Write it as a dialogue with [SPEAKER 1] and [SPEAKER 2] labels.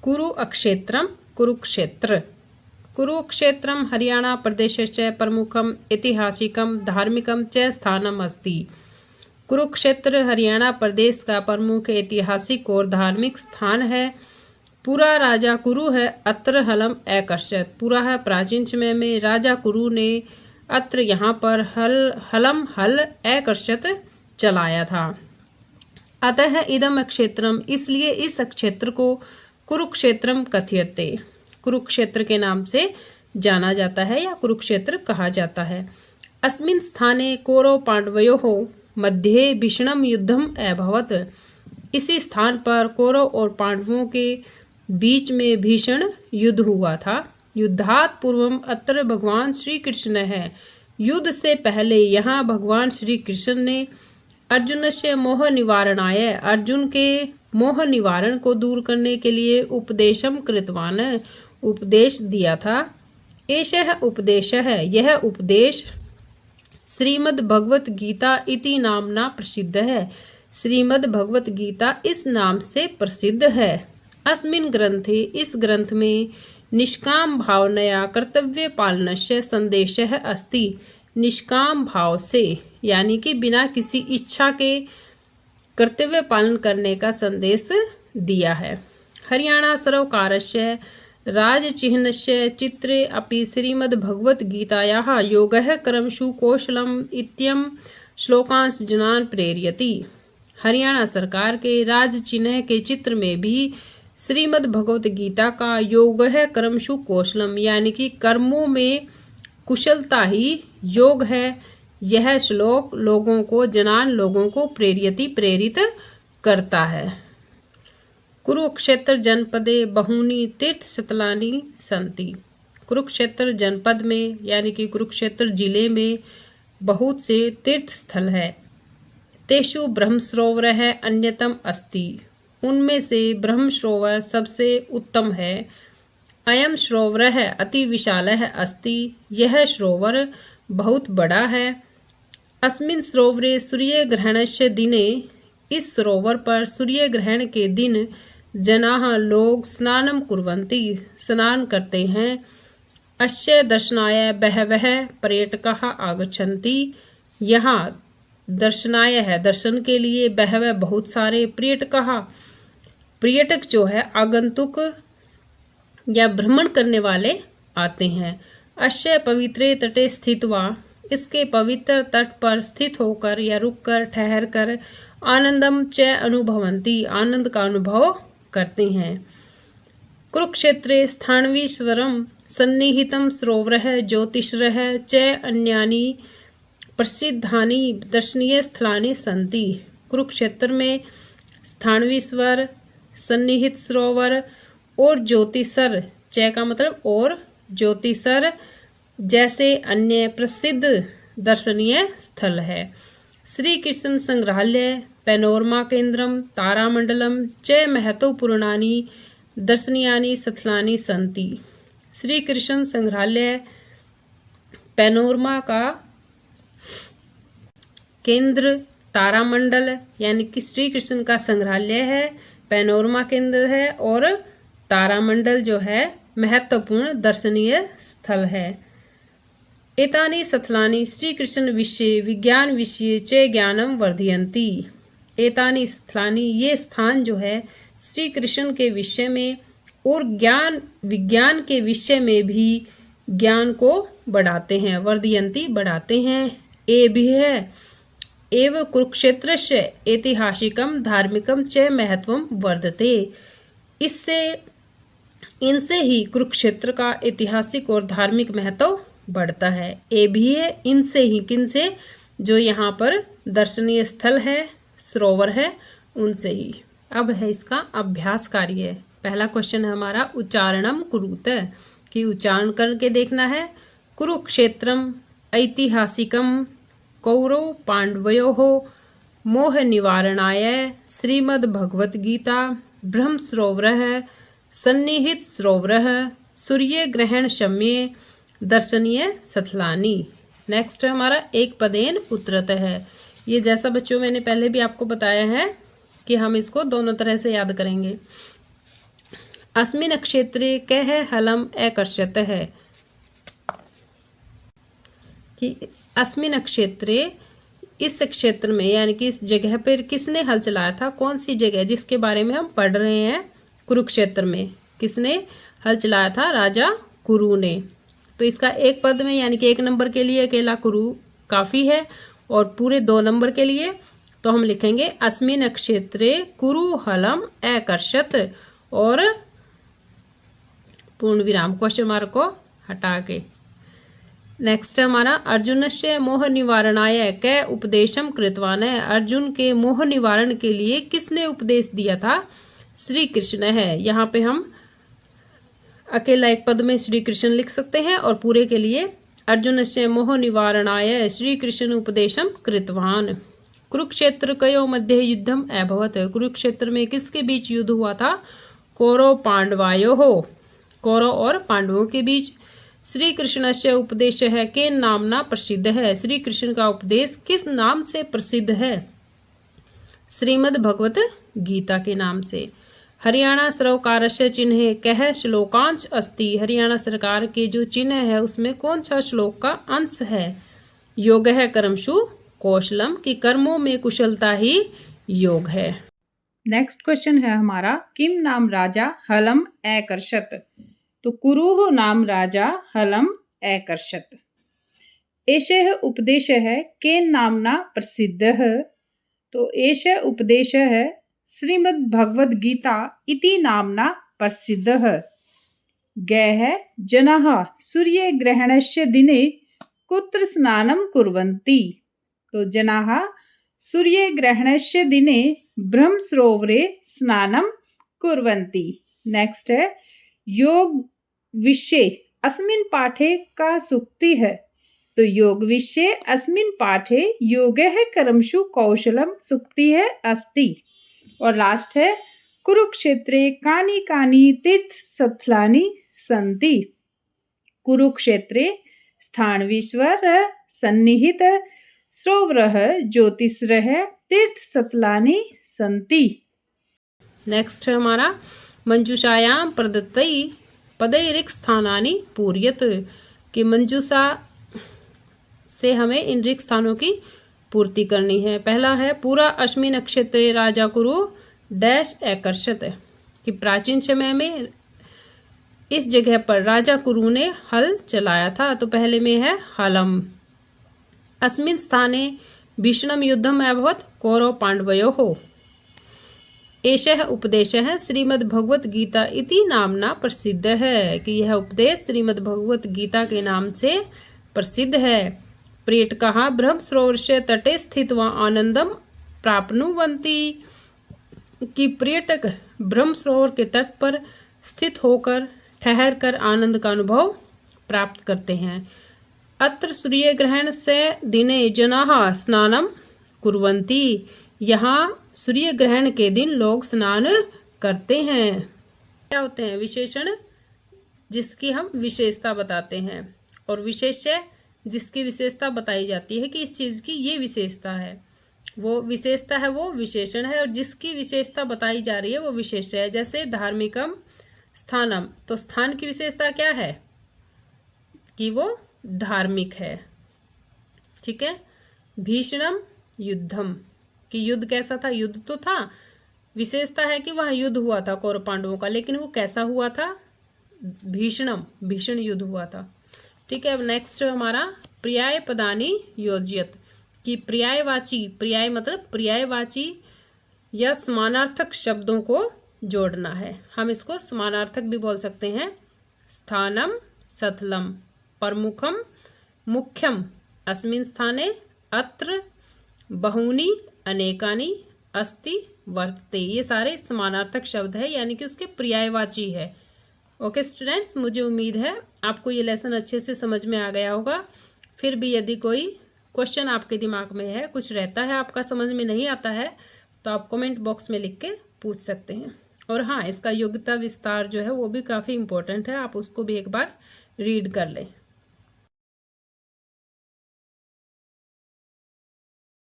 [SPEAKER 1] कुरुक्षेत्रम कुरुक्षेत्र। कुरुक्षेत्रम हरियाणा प्रदेशस्य प्रमुखम ऐतिहासिकम धार्मिकम च स्थानम अस्ति। कुरुक्षेत्र हरियाणा प्रदेश का प्रमुख ऐतिहासिक और धार्मिक स्थान है। पुरा राजा कुरु है अत्र हलम एकर्षत। पुरा है प्राचीन समय में राजा कुरु ने अत्र यहाँ पर हल एकर्षत चलाया था। अतः इदम क्षेत्रम, इसलिए इस क्षेत्र को कुरुक्षेत्रम कथ्यते, कुरुक्षेत्र के नाम से जाना जाता है या कुरुक्षेत्र कहा जाता है। अस्मिन् स्थाने कौरव पांडवयोः मध्ये भीषणम युद्धम अभवत्। इसी स्थान पर कौरव और पांडवों के बीच में भीषण युद्ध हुआ था। युद्धात् पूर्वम अत्र भगवान श्री कृष्ण है। युद्ध से पहले यहाँ भगवान श्री कृष्ण ने अर्जुन से मोह निवारणाय, अर्जुन के मोह निवारण को दूर करने के लिए उपदेशम कृतवान, उपदेश दिया था। एषः उपदेश है, यह उपदेश श्रीमद् भगवत गीता इति नामना प्रसिद्ध है। श्रीमद् भगवत गीता इस नाम से प्रसिद्ध है। अस्मिन् ग्रंथे, इस ग्रंथ में निष्काम भावनया कर्तव्य पालनस्य संदेशः अस्ति। निष्काम भाव से यानी कि बिना किसी इच्छा के कर्तव्य पालन करने का संदेश दिया है। हरियाणा सर्वकारस्य राजचिह्नस्य चित्रे अपि श्रीमद्भगवद्गीतायाः योगः कर्मसु कौशलम् इत्ययं श्लोकांश जनान् प्रेरयति। हरियाणा सरकार के राज चिन्ह के चित्र में भी श्रीमद् भगवत गीता का योग है कर्मसु कौशलम यानी कि कर्मों में कुशलता ही योग है। यह श्लोक लोगों को प्रेरित करता है। कुरुक्षेत्र जनपदे बहूनि तीर्थस्थलानि सन्ति। कुरुक्षेत्र जनपद में यानी कि कुरुक्षेत्र जिले में बहुत से तीर्थ स्थल है। तेषु ब्रह्मसरोवर अन्यतम अस्ति। उनमें से ब्रह्मसरोवर सबसे उत्तम है। अयम सरोवर अति विशाल अस्ति। यह सरोवर बहुत बड़ा है। अस्मिन् सरोवरे सूर्यग्रहणस्य दिने, इस सरोवर पर सूर्य ग्रहण के दिन जनाः लोग स्नानं कुर्वन्ति, स्नान करते हैं। अस्य दर्शनाय बहवः पर्यटकाः आगच्छन्ति। यहाँ दर्शनाय है, दर्शन के लिए बहवः बहुत सारे पर्यटक जो है आगंतुक या भ्रमण करने वाले आते हैं। अस्य पवित्रे तटे स्थित्वा, इसके पवित्र तट पर स्थित होकर या रुककर ठहरकर आनंदम च अनुभवन्ति, आनंद का अनुभव करते हैं। कुरुक्षेत्रे स्थाणवीश्वरम सन्निहितं सरोवरः ज्योतिषरः च अन्यानि प्रसिद्धानि दर्शनीय स्थलानि सन्ति। कुरुक्षेत्र में स्थाणवीश्वर, सन्निहित सरोवर और ज्योतिषर, च का मतलब और, ज्योतिषर जैसे अन्य प्रसिद्ध दर्शनीय स्थल है। श्री कृष्ण संग्रहालय, पैनोरमा केंद्रम, तारामंडलम च महत्वपूर्णानि दर्शनीयानि स्थलानि सन्ति। श्री कृष्ण संग्रहालय, पैनोरमा का केंद्र, तारामंडल यानी कि श्री कृष्ण का संग्रहालय है, पैनोरमा केंद्र है और तारामंडल जो है महत्वपूर्ण दर्शनीय स्थल है। एतानि स्थलानि श्री कृष्ण विषये विज्ञान विषये च ज्ञानम वर्धयन्ति। एतानि स्थलानि, ये स्थान जो है श्री कृष्ण के विषय में और विज्ञान के विषय में भी ज्ञान को बढ़ाते हैं। वर्धयन्ति बढ़ाते हैं। ए भी है एव कुरुक्षेत्रस्य ऐतिहासिकम धार्मिकम च महत्वम वर्धते। इनसे ही कुरुक्षेत्र का ऐतिहासिक और धार्मिक महत्व बढ़ता है। ए भी है इनसे ही, किनसे, जो यहाँ पर दर्शनीय स्थल है, सरोवर है, उनसे ही। अब है इसका अभ्यास कार्य। पहला क्वेश्चन है हमारा उच्चारणम कुरुत, कि उच्चारण करके देखना है। कुरुक्षेत्रम ऐतिहासिकम कौरव पांडवयोः मोह निवारणाय श्रीमद्भगवद्गीता ब्रह्मसरोवरः सन्निहित सरोवरः सूर्यग्रहण समये दर्शनीय स्थलानि। नेक्स्ट हमारा एक पदेन उत्तरत है। ये जैसा बच्चों मैंने पहले भी आपको बताया है कि हम इसको दोनों तरह से याद करेंगे। अस्मिन् क्षेत्रे कः हलम् अकर्षत् है कि अस्मिन् क्षेत्रे इस क्षेत्र में यानी कि इस जगह पर किसने हल चलाया था। कौन सी जगह जिसके बारे में हम पढ़ रहे हैं, कुरुक्षेत्र में किसने हल चलाया था, राजा कुरु ने। तो इसका एक पद में यानी कि 1 नंबर के लिए अकेला कुरु काफ़ी है और पूरे 2 नंबर के लिए तो हम लिखेंगे अस्मिन् क्षेत्रे कुरु हलम अकर्षत् और पूर्ण विराम क्वेश्चन मार्क को हटा के। नेक्स्ट हमारा अर्जुनस्य मोह निवारणाय कै उपदेशम कृतवान है। अर्जुन के मोह निवारण के लिए किसने उपदेश दिया था, श्री कृष्ण है। यहाँ पे हम अकेला एक पद में श्री कृष्ण लिख सकते हैं और पूरे के लिए अर्जुनस्य मोह निवारणाय श्री कृष्ण उपदेशम कृतवान। कुरुक्षेत्र कयो मध्य युद्धम अभवत। कुरुक्षेत्र में किसके बीच युद्ध हुआ था, कौरव पांडवायो हो, कौरव और पांडवों के बीच। श्री कृष्ण से उपदेश है के नामना प्रसिद्ध है। श्री कृष्ण का उपदेश किस नाम से प्रसिद्ध है, श्रीमद् भगवत गीता के नाम से। हरियाणा सरकारस्य चिन्ह कह श्लोकांश अस्ति। हरियाणा सरकार के जो चिन्ह है उसमें कौन सा श्लोक का अंश है, योग है कर्मसु कौशलम की कर्मों में कुशलता ही योग है। नेक्स्ट क्वेश्चन है हमारा किम नाम राजा हलम अकर्षत्। तो कुरुः नाम राजा हलम अकर्षत्। एषः उपदेशः केन नाम्ना प्रसिद्धः। तो एषः उपदेशः श्रीमद् भगवद गीता इति नाम्ना प्रसिद्धः। गैः जनाः सूर्यग्रहणस्य दिने कुत्र स्नानं कुर्वन्ति। तो जनाः सूर्यग्रहणस्य दिने ब्रह्मसरोवरे स्नानं कुर्वन्ति। नेक्स्ट है योग विषये अस्मिन् पाठे का सूक्ति है। तो योग विषये अस्मिन् पाठे योगः कर्मसु कौशलम सूक्ति है अस्ति। और लास्ट है कुरुक्षेत्रे कानि कानि तीर्थस्थलानि सन्ति। कुरुक्षेत्रे स्थानवीश्वर सन्निहित सरोवरः ज्योतिषरः तीर्थस्थलानि सन्ति। नेक्स्ट हमारा मंजूषायां प्रदत्तै पदैरिक स्थानानि पूर्यत। कि मंजूषा से हमें इन रिक्त स्थानों की पूर्ति करनी है। पहला है पूरा अस्मिन् क्षेत्रे राजा कुरु डैश अकर्षत्। कि प्राचीन समय में इस जगह पर राजा कुरु ने हल चलाया था। तो पहले में है हलम। अस्मिन् स्थाने भीषणम युद्धम अभवत कौरव पांडवयोः। एषः उपदेशः श्रीमद् भगवत गीता इति नामना प्रसिद्ध है। कि यह उपदेश श्रीमद् भगवत गीता के नाम से प्रसिद्ध है। पर्यटकाः ब्रह्म सरोवरस्य तटे स्थित्वा आनंदम प्राप्नुवन्ति। कि पर्यटक ब्रह्म सरोवर के तट पर स्थित होकर ठहर कर आनंद का अनुभव प्राप्त करते हैं। अत्र सूर्य ग्रहण से दिने जनाः स्नानं कुर्वन्ति। यहाँ सूर्य ग्रहण के दिन लोग स्नान करते हैं। क्या होते हैं, विशेषण जिसकी हम विशेषता बताते हैं और विशेष्य जिसकी विशेषता बताई जाती है कि इस चीज़ की ये विशेषता है। वो विशेषता है वो विशेषण है और जिसकी विशेषता बताई जा रही है वो विशेष्य है। जैसे धार्मिकम स्थानम, तो स्थान की विशेषता क्या है कि वो धार्मिक है। ठीक है। भीषणम युद्धम, कि युद्ध कैसा था, युद्ध तो था, विशेषता है कि वह युद्ध हुआ था कौरव पांडवों का, लेकिन वो कैसा हुआ था, भीषणम, भीषण युद्ध हुआ था। ठीक है। अब नेक्स्ट हमारा पर्याय पदानी योज्यत। कि पर्यायवाची, पर्याय मतलब पर्यायवाची या समानार्थक शब्दों को जोड़ना है। हम इसको समानार्थक भी बोल सकते हैं। स्थानम सथलम, प्रमुखम मुख्यम, अस्मिन् स्थाने, अत्र, बहूनि अनेकानि, अस्ति वर्तते, ये सारे समानार्थक शब्द है यानी कि उसके पर्यायवाची है। ओके स्टूडेंट्स, मुझे उम्मीद है आपको ये लेसन अच्छे से समझ में आ गया होगा। फिर भी यदि कोई क्वेश्चन आपके दिमाग में है, कुछ रहता है आपका समझ में नहीं आता है, तो आप कमेंट बॉक्स में लिख के पूछ सकते हैं। और हाँ, इसका योग्यता विस्तार जो है वो भी काफ़ी इम्पोर्टेंट है, आप उसको भी एक बार रीड कर लें।